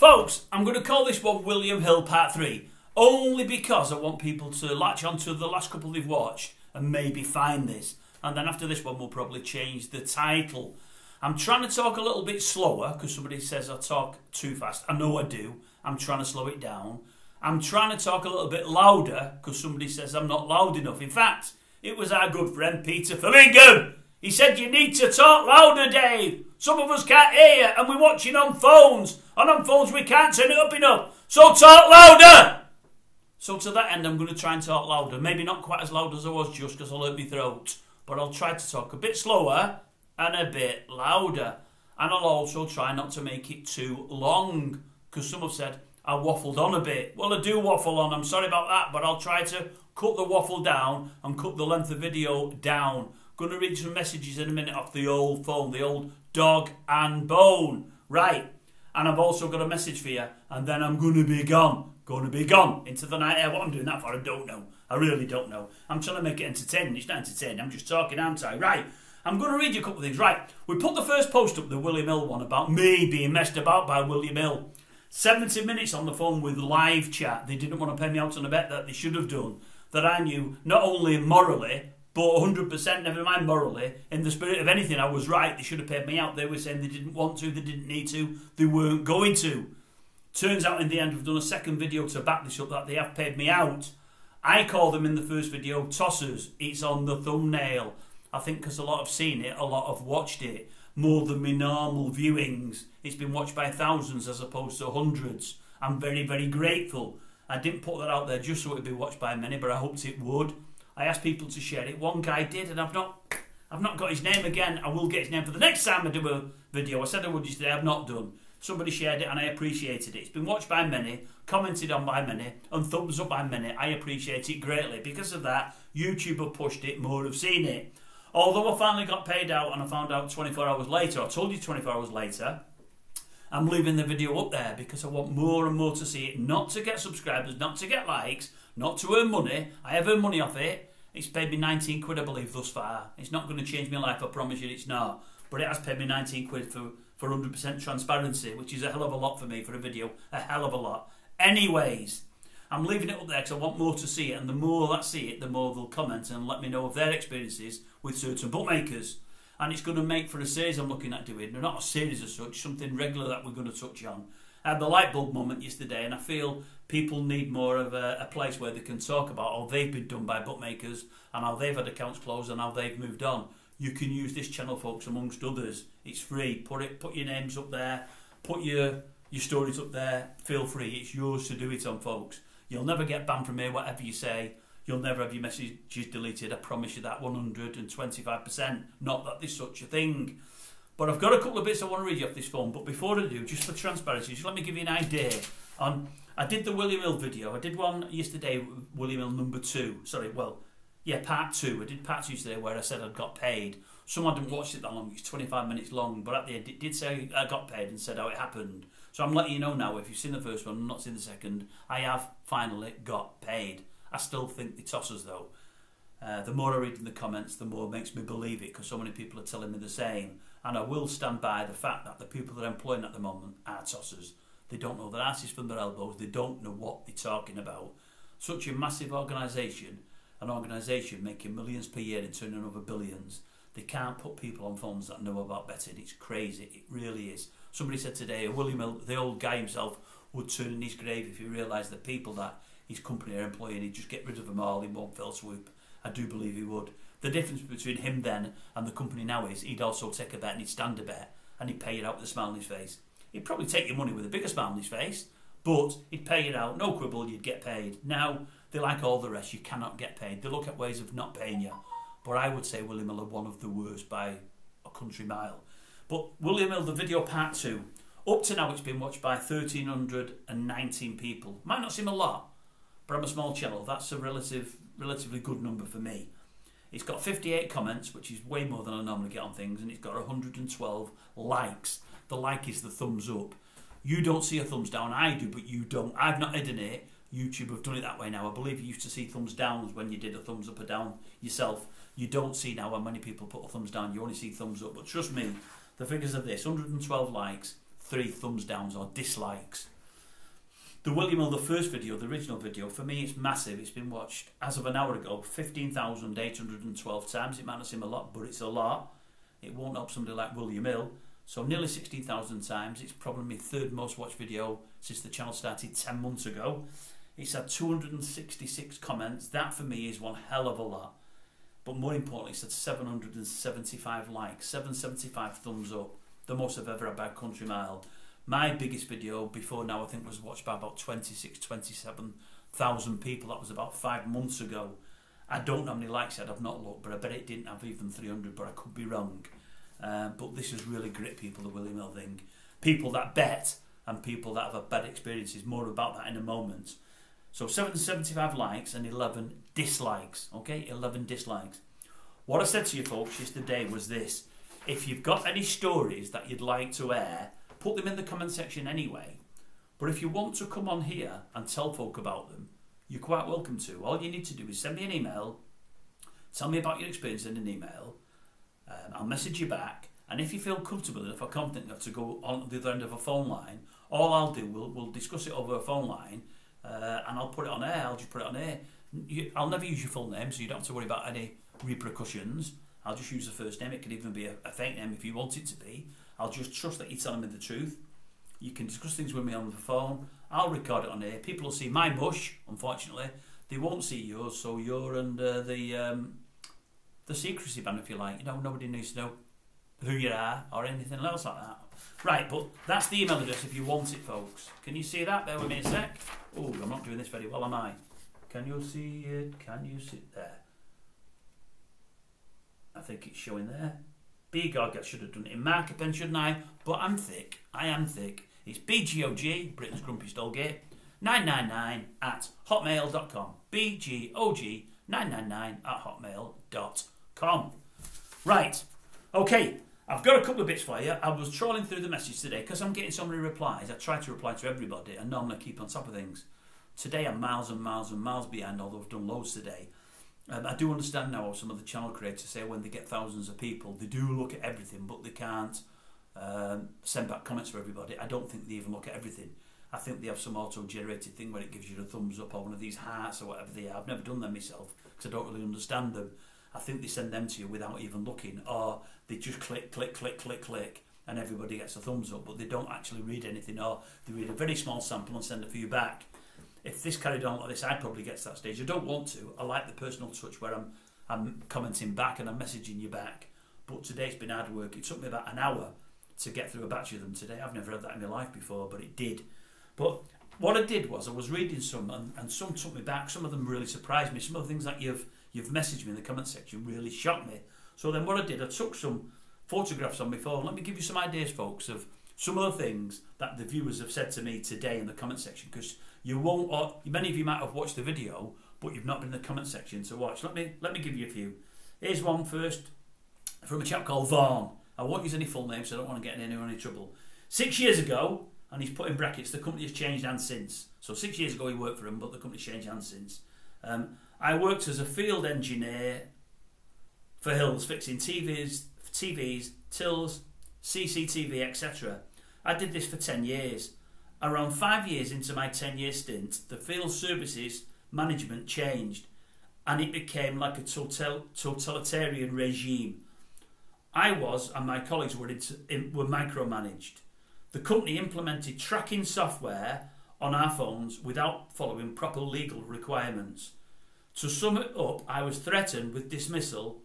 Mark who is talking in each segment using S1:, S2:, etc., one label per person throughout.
S1: Folks, I'm going to call this one William Hill Part 3, only because I want people to latch onto the last couple they've watched and maybe find this. And then after this one, we'll probably change the title. I'm trying to talk a little bit slower because somebody says I talk too fast. I know I do. I'm trying to slow it down. I'm trying to talk a little bit louder because somebody says I'm not loud enough. In fact, it was our good friend Peter Fillingham. He said, you need to talk louder, Dave. Some of us can't hear you and we're watching on phones. And on phones we can't turn it up enough. So talk louder. So to that end, I'm going to try and talk louder. Maybe not quite as loud as I was just because I'll hurt my throat. But I'll try to talk a bit slower and a bit louder. And I'll also try not to make it too long. Because some have said I waffled on a bit. Well, I do waffle on. I'm sorry about that. But I'll try to cut the waffle down and cut the length of video down. Going to read some messages in a minute off the old phone, the old dog and bone. Right, and I've also got a message for you, and then I'm going to be gone. Going to be gone into the night air. What I'm doing that for, I don't know. I really don't know. I'm trying to make it entertaining. It's not entertaining. I'm just talking, aren't I? Right, I'm going to read you a couple of things. Right, we put the first post up, the William Hill one, about me being messed about by William Hill. 70 minutes on the phone with live chat. They didn't want to pay me out on a bet that they should have done. That I knew, not only morally, but 100%, never mind morally, in the spirit of anything, I was right. They should have paid me out. They were saying they didn't want to, they didn't need to, they weren't going to. Turns out in the end, we've done a second video to back this up that they have paid me out. I call them in the first video tossers. It's on the thumbnail. I think because a lot have seen it, a lot have watched it. More than my normal viewings. It's been watched by thousands as opposed to hundreds. I'm very, very grateful. I didn't put that out there just so it would be watched by many, but I hoped it would. I asked people to share it. One guy did, and I've not got his name again. I will get his name for the next time I do a video. I said I would yesterday. I've not done. Somebody shared it, and I appreciated it. It's been watched by many, commented on by many, and thumbs up by many. I appreciate it greatly. Because of that, YouTube have pushed it. More have seen it. Although I finally got paid out, and I found out 24 hours later. I told you 24 hours later. I'm leaving the video up there because I want more and more to see it. Not to get subscribers, not to get likes, not to earn money. I have earned money off it. It's paid me 19 quid, I believe, thus far. It's not going to change my life, I promise you it's not. But it has paid me 19 quid for 100% transparency, which is a hell of a lot for me for a video. A hell of a lot. Anyways, I'm leaving it up there because I want more to see it. And the more that see it, the more they'll comment and let me know of their experiences with certain bookmakers. And it's going to make for a series I'm looking at doing. Not a series as such, something regular that we're going to touch on. I had the light bulb moment yesterday, and I feel people need more of a place where they can talk about how they've been done by bookmakers and how they've had accounts closed and how they've moved on. You can use this channel, folks, amongst others. It's free. Put your names up there. Put your stories up there. Feel free. It's yours to do it on, folks. You'll never get banned from here, whatever you say. You'll never have your messages deleted. I promise you that 125%. Not that there's such a thing. But I've got a couple of bits I want to read you off this phone. But before I do, just for transparency, just let me give you an idea. I did the William Hill video. I did one yesterday, William Hill number 2. Sorry, well, yeah, part 2. I did part 2 today where I said I'd got paid. Someone didn't watch it that long. It's 25 minutes long. But at the end, it did say I got paid and said how it happened. So I'm letting you know now, if you've seen the first one and not seen the second, I have finally got paid. I still think the tossers, though. The more I read in the comments, the more it makes me believe it because so many people are telling me the same. And I will stand by the fact that the people that I'm employing at the moment are tossers. They don't know their asses from their elbows. They don't know what they're talking about. Such a massive organisation, an organisation making millions per year and turning over billions, they can't put people on phones that know about betting. It's crazy. It really is. Somebody said today, William Hill, the old guy himself, would turn in his grave if he realised the people that his company are employing, he'd just get rid of them all in one fell swoop. I do believe he would. The difference between him then and the company now is he'd also take a bet and he'd stand a bet and he'd pay it out with a smile on his face. He'd probably take your money with a bigger smile on his face, but he'd pay it out, no quibble, you'd get paid. Now, they like all the rest, you cannot get paid. They look at ways of not paying you. But I would say William Hill are one of the worst by a country mile. But William Hill, the video part 2, up to now it's been watched by 1,319 people. Might not seem a lot, but I'm a small channel. That's a relatively good number for me. It's got 58 comments, which is way more than I normally get on things, and it's got 112 likes. The like is the thumbs up. You don't see a thumbs down, I do, but you don't. I've not hidden it. YouTube have done it that way now. I believe you used to see thumbs downs when you did a thumbs up or down yourself. You don't see now when many people put a thumbs down, you only see thumbs up. But trust me, the figures of this, 112 likes, 3 thumbs downs or dislikes. The William Hill, the first video, the original video, for me it's massive. It's been watched, as of an hour ago, 15,812 times. It might not seem a lot, but it's a lot. It won't help somebody like William Hill. So nearly 16,000 times. It's probably my third most watched video since the channel started 10 months ago. It's had 266 comments. That for me is one hell of a lot. But more importantly, it's had 775 likes, 775 thumbs up. The most I've ever had by a country mile. My biggest video before now I think was watched by about 26, 27,000 people. That was about 5 months ago. I don't know how many likes it had, I've not looked, but I bet it didn't have even 300, but I could be wrong. But this has really gripped people, the William Hill thing. People that bet and people that have had bad experiences. More about that in a moment. So 775 likes and 11 dislikes. Okay, 11 dislikes. What I said to you folks yesterday was this. If you've got any stories that you'd like to air, put them in the comment section anyway. But if you want to come on here and tell folk about them, you're quite welcome to. All you need to do is send me an email, tell me about your experience in an email, I'll message you back, and if you feel comfortable enough or confident enough to go on the other end of a phone line, all I'll do, we'll discuss it over a phone line, and I'll put it on air. I'll just put it on air. I'll never use your full name, so you don't have to worry about any repercussions. I'll just use the first name. It could even be a fake name if you want it to be. I'll just trust that you're telling me the truth. You can discuss things with me on the phone. I'll record it on air. People will see my mush, unfortunately. They won't see yours, so you're under the secrecy ban, if you like. You know, nobody needs to know who you are or anything else like that. Right, but that's the email address if you want it, folks. Can you see that? Bear with me a sec. Oh, I'm not doing this very well, am I? Can you see it? Can you see it there? I think it's showing there. BGOG, I should have done it in marker pen, shouldn't I? But I'm thick. I am thick. It's BGOG, Britain's Grumpy Stolgate, 999 at hotmail.com. BGOG 999 at hotmail.com. Right. Okay. I've got a couple of bits for you. I was trawling through the message today because I'm getting so many replies. I try to reply to everybody and normally I keep on top of things. Today I'm miles and miles and miles behind, although I've done loads today. I do understand now how some of the channel creators say when they get thousands of people, they do look at everything, but they can't send back comments for everybody. I don't think they even look at everything. I think they have some auto-generated thing where it gives you a thumbs up or one of these hearts or whatever they are. I've never done them myself because I don't really understand them. I think they send them to you without even looking, or they just click, click, click, click, click, and everybody gets a thumbs up, but they don't actually read anything, or they read a very small sample and send a few back. If this carried on like this, I'd probably get to that stage. I don't want to. I like the personal touch where I'm commenting back and I'm messaging you back. But today's been hard work. It took me about an hour to get through a batch of them today. I've never had that in my life before, but it did. But what I did was I was reading some, and some took me back. Some of them really surprised me. Some of the things that you've messaged me in the comment section really shocked me. So then what I did, I took some photographs on my phone. Let me give you some ideas, folks, of some of the things that the viewers have said to me today in the comment section, because you won't, or many of you might have watched the video, but you've not been in the comment section to watch. Let me give you a few. Here's one first from a chap called Vaughan. I won't use any full names, so I don't want to get anyone in trouble. 6 years ago, and he's put in brackets, the company has changed hands since. So 6 years ago he worked for him, but the company's changed hands since. I worked as a field engineer for Hills, fixing TVs, tills, CCTV, etc. I did this for 10 years. Around 5 years into my 10-year stint, the field services management changed and it became like a totalitarian regime. I was, and my colleagues were micromanaged. The company implemented tracking software on our phones without following proper legal requirements. To sum it up, I was threatened with dismissal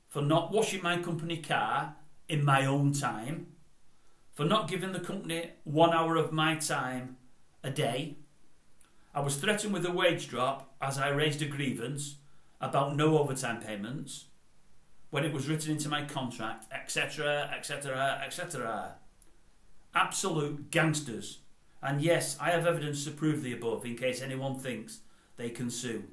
S1: for not washing my company car in my own time, for not giving the company 1 hour of my time a day. I was threatened with a wage drop as I raised a grievance about no overtime payments when it was written into my contract, etc., etc., etc. Absolute gangsters. And yes, I have evidence to prove the above in case anyone thinks they can sue.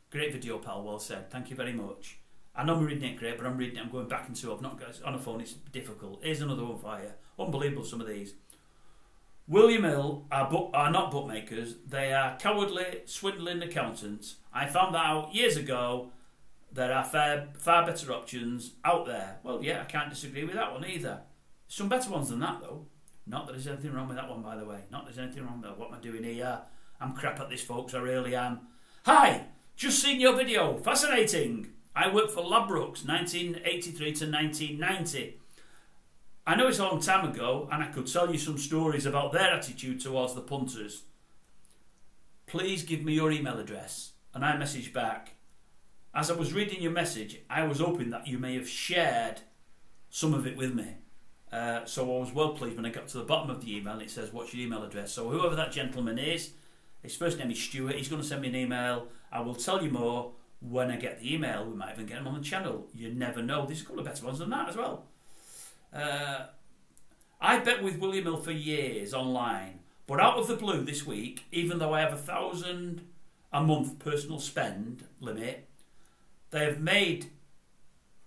S1: Great video, pal, well said. Thank you very much. I know I'm reading it great, but I'm reading it, I'm going back into it. I've not got it on a phone, it's difficult. Here's another one for you. Unbelievable, some of these. William Hill are not bookmakers. They are cowardly, swindling accountants. I found that out years ago. There are far better options out there. Well, yeah, I can't disagree with that one either. Some better ones than that, though. Not that there's anything wrong with that one, by the way. Not that there's anything wrong with that. What am I doing here? I'm crap at this, folks. I really am. Hi! Just seen your video. Fascinating. I worked for Labrooks 1983 to 1990. I know it's a long time ago, and I could tell you some stories about their attitude towards the punters. Please give me your email address. And I messaged back. As I was reading your message, I was hoping that you may have shared some of it with me. So I was well pleased when I got to the bottom of the email and it says, what's your email address? So whoever that gentleman is, his first name is Stuart, he's going to send me an email. I will tell you more when I get the email. We might even get him on the channel. You never know. There's a couple of better ones than that as well. I bet with William Hill for years online, but out of the blue this week, even though I have £1,000 a month personal spend limit, they have made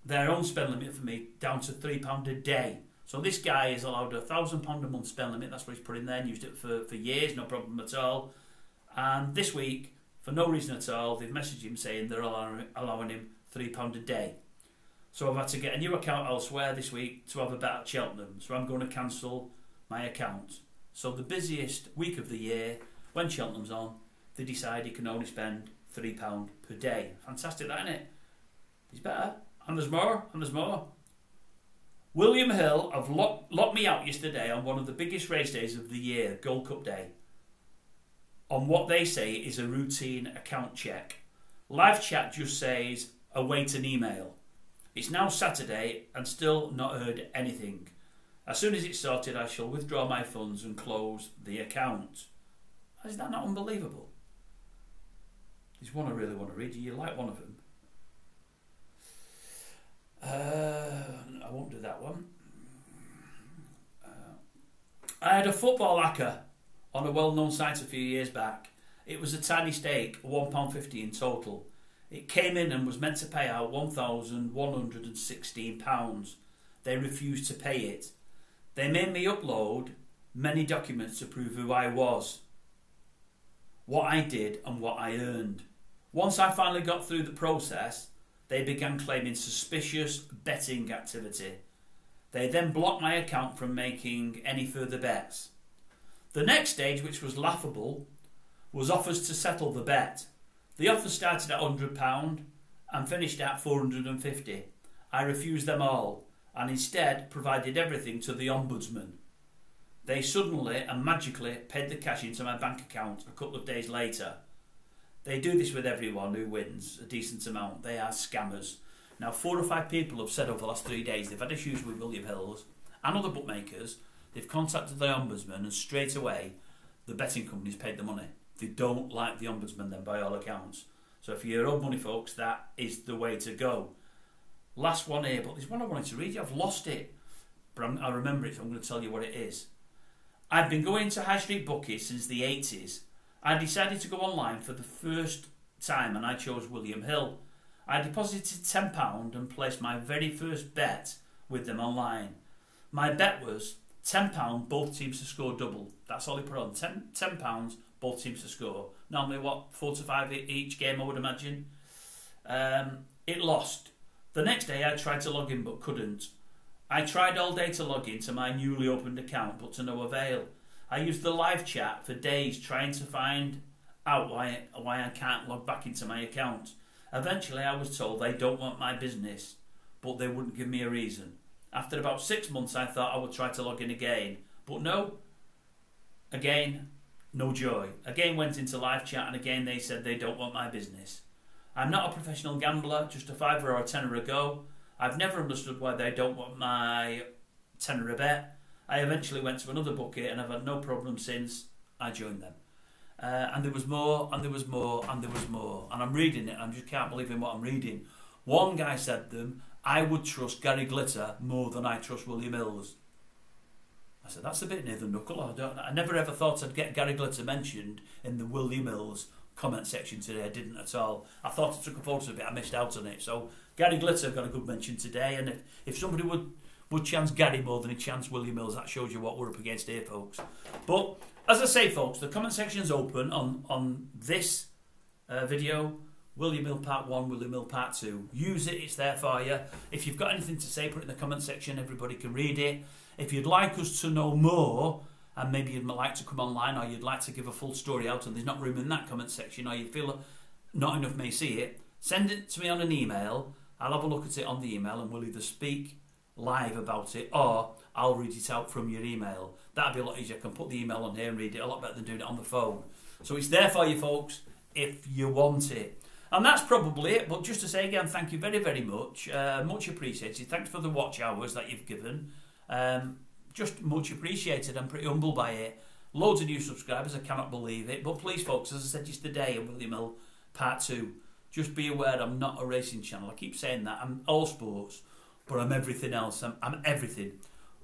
S1: their own spend limit for me down to £3 a day. So this guy is allowed £1,000 a month spend limit. That's what he's put in there and used it for years, no problem at all. And this week, for no reason at all, they've messaged him saying they're allowing him £3 a day. So I've had to get a new account elsewhere this week to have a bet at Cheltenham. So I'm going to cancel my account. So the busiest week of the year, when Cheltenham's on, they decide he can only spend £3 per day. Fantastic, that, isn't it? He's better. And there's more, and there's more. William Hill have locked me out yesterday on one of the biggest race days of the year, Gold Cup Day, on what they say is a routine account check. Live chat just says, await an email. It's now Saturday and still not heard anything. As soon as it's sorted, I shall withdraw my funds and close the account. Is that not unbelievable? There's one I really want to read. Do you like one of them? I won't do that one. I had a football hacker on a well-known site a few years back. It was a tiny stake, £1.50 in total. It came in and was meant to pay out £1,116. They refused to pay it. They made me upload many documents to prove who I was, what I did and what I earned. Once I finally got through the process, they began claiming suspicious betting activity. They then blocked my account from making any further bets. The next stage, which was laughable, was offers to settle the bet. The offer started at £100 and finished at £450. I refused them all and instead provided everything to the Ombudsman. They suddenly and magically paid the cash into my bank account a couple of days later. They do this with everyone who wins a decent amount. They are scammers. Now, 4 or 5 people have said over the last 3 days they've had issues with William Hill's and other bookmakers. They've contacted the Ombudsman and straight away the betting companies paid the money. They don't like the Ombudsman then, by all accounts. So if you're owed money, folks, that is the way to go. Last one here, but there's one I wanted to read you. I've lost it, but I remember it, so I'm going to tell you what it is. I've been going to High Street Bookies since the 80s. I decided to go online for the first time and I chose William Hill. I deposited £10 and placed my very first bet with them online. My bet was £10 both teams to score double. That's all he put on. £10 both teams to score. Normally, what, 4 to 5 each game, I would imagine. It lost. The next day I tried to log in but couldn't. I tried all day to log into my newly opened account but to no avail. I used the live chat for days trying to find out why I can't log back into my account. Eventually I was told they don't want my business, but they wouldn't give me a reason. After about 6 months I thought I would try to log in again, but no. Again, no joy. Again went into live chat and again they said they don't want my business. I'm not a professional gambler, just a £5 or a £10 a go. I've never understood why they don't want my £10 a bet. I eventually went to another bookie and I've had no problem since I joined them. And there was more, and there was more, and there was more. And I'm reading it and I just can't believe in what I'm reading. One guy said to them, I would trust Gary Glitter more than I trust William Hills. I said, that's a bit near the knuckle. I never ever thought I'd get Gary Glitter mentioned in the William Hills comment section today. I didn't at all. I thought I took a photo of it. I missed out on it. So Gary Glitter got a good mention today. And if somebody would chance Gary more than he chanced William Hills, that shows you what we're up against here, folks. But as I say, folks, the comment section's open on this video. William Hill Part 1, William Hill Part 2. Use it, it's there for you. If you've got anything to say, put it in the comment section, everybody can read it. If you'd like us to know more, and maybe you'd like to come online, or you'd like to give a full story out and there's not room in that comment section, or you feel not enough may see it, send it to me on an email. I'll have a look at it on the email and we'll either speak live about it or I'll read it out from your email. That'd be a lot easier. I can put the email on here and read it a lot better than doing it on the phone. So it's there for you folks if you want it. And that's probably it, but just to say again, thank you very, very much. Much appreciated. Thanks for the watch hours that you've given. Just much appreciated. I'm pretty humbled by it. Loads of new subscribers, I cannot believe it. But please folks, as I said yesterday in William Hill Part 2, just be aware I'm not a racing channel. I keep saying that. I'm all sports, but I'm everything else. I'm everything.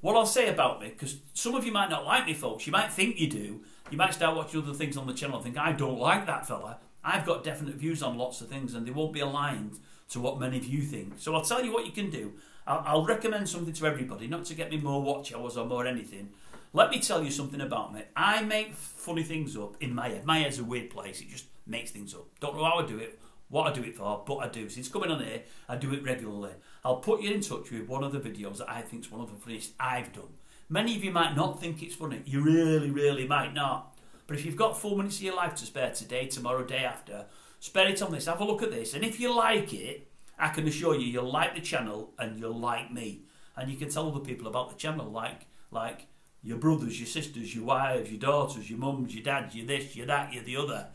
S1: What I'll say about me, because some of you might not like me folks, you might think you do. You might start watching other things on the channel and think, I don't like that fella. I've got definite views on lots of things and they won't be aligned to what many of you think. So I'll tell you what you can do. I'll recommend something to everybody, not to get me more watch hours or more anything. Let me tell you something about me. I make funny things up in my head. My head's a weird place. It just makes things up. Don't know how I do it, what I do it for, but I do. Since coming on here, I do it regularly. I'll put you in touch with one of the videos that I think is one of the funniest I've done. Many of you might not think it's funny. You really, really might not. But if you've got 4 minutes of your life to spare today, tomorrow, day after, spare it on this. Have a look at this. And if you like it, I can assure you, you'll like the channel and you'll like me. And you can tell other people about the channel, like your brothers, your sisters, your wives, your daughters, your mums, your dads, your this, your that, your the other.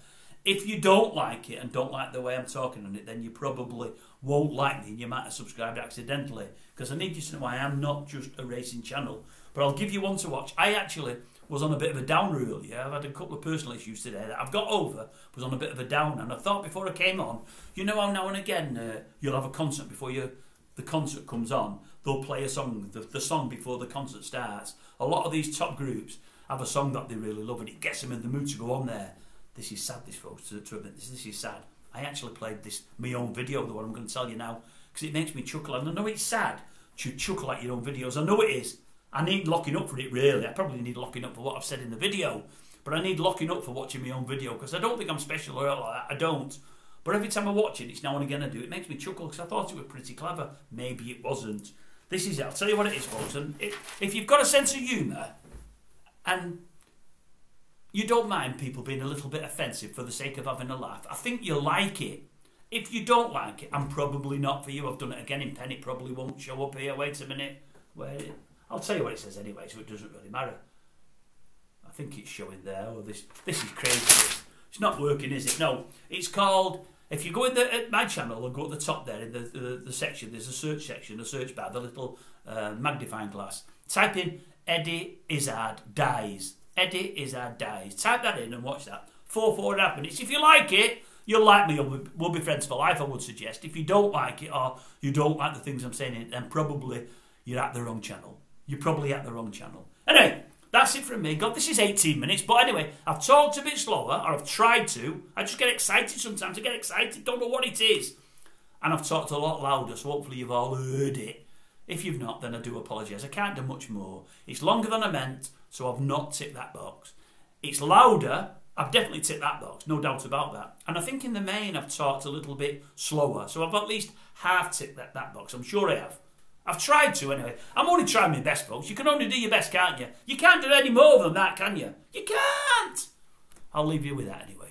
S1: If you don't like it and don't like the way I'm talking on it, then you probably won't like me and you might have subscribed accidentally. Because I need you to know I am not just a racing channel. But I'll give you one to watch. I actually was on a bit of a downer earlier. I've had a couple of personal issues today that I've got over. Was on a bit of a downer. And I thought before I came on, you know how now and again you'll have a concert before the concert comes on. They'll play a song, the song before the concert starts. A lot of these top groups have a song that they really love and it gets them in the mood to go on there. This is sad, this folks, to admit this is sad. I actually played this, my own video, the one I'm going to tell you now, because it makes me chuckle. And I know it's sad to chuckle at your own videos. I know it is. I need locking up for it, really. I probably need locking up for what I've said in the video. But I need locking up for watching my own video, because I don't think I'm special or like that. I don't. But every time I watch it, it's now and again I do. It makes me chuckle, because I thought it was pretty clever. Maybe it wasn't. This is it. I'll tell you what it is, folks. And if you've got a sense of humour, and you don't mind people being a little bit offensive for the sake of having a laugh, I think you'll like it. If you don't like it, I'm probably not for you. I've done it again in pen. It probably won't show up here. Wait a minute. Wait. I'll tell you what it says anyway, so it doesn't really matter. I think it's showing there. Oh, this is crazy. It's not working, is it? No. It's called, if you go in at my channel and go at the top there, in the section, there's a search section, a search bar, the little magnifying glass. Type in Eddie Izzard Dies. Eddie Izzard Dies. Type that in and watch that. 4.5 minutes. If you like it, you'll like me. We'll be friends for life, I would suggest. If you don't like it or you don't like the things I'm saying in it, then probably you're at the wrong channel. You're probably at the wrong channel. Anyway, that's it from me. God, this is 18 minutes. But anyway, I've talked a bit slower, or I've tried to. I just get excited sometimes. I get excited, don't know what it is. And I've talked a lot louder, so hopefully you've all heard it. If you've not, then I do apologise. I can't do much more. It's longer than I meant, so I've not ticked that box. It's louder. I've definitely ticked that box, no doubt about that. And I think in the main I've talked a little bit slower, so I've at least half ticked that box. I'm sure I have. I've tried to anyway. I'm only trying my best, folks. You can only do your best, can't you? You can't do any more than that, can you? You can't! I'll leave you with that anyway.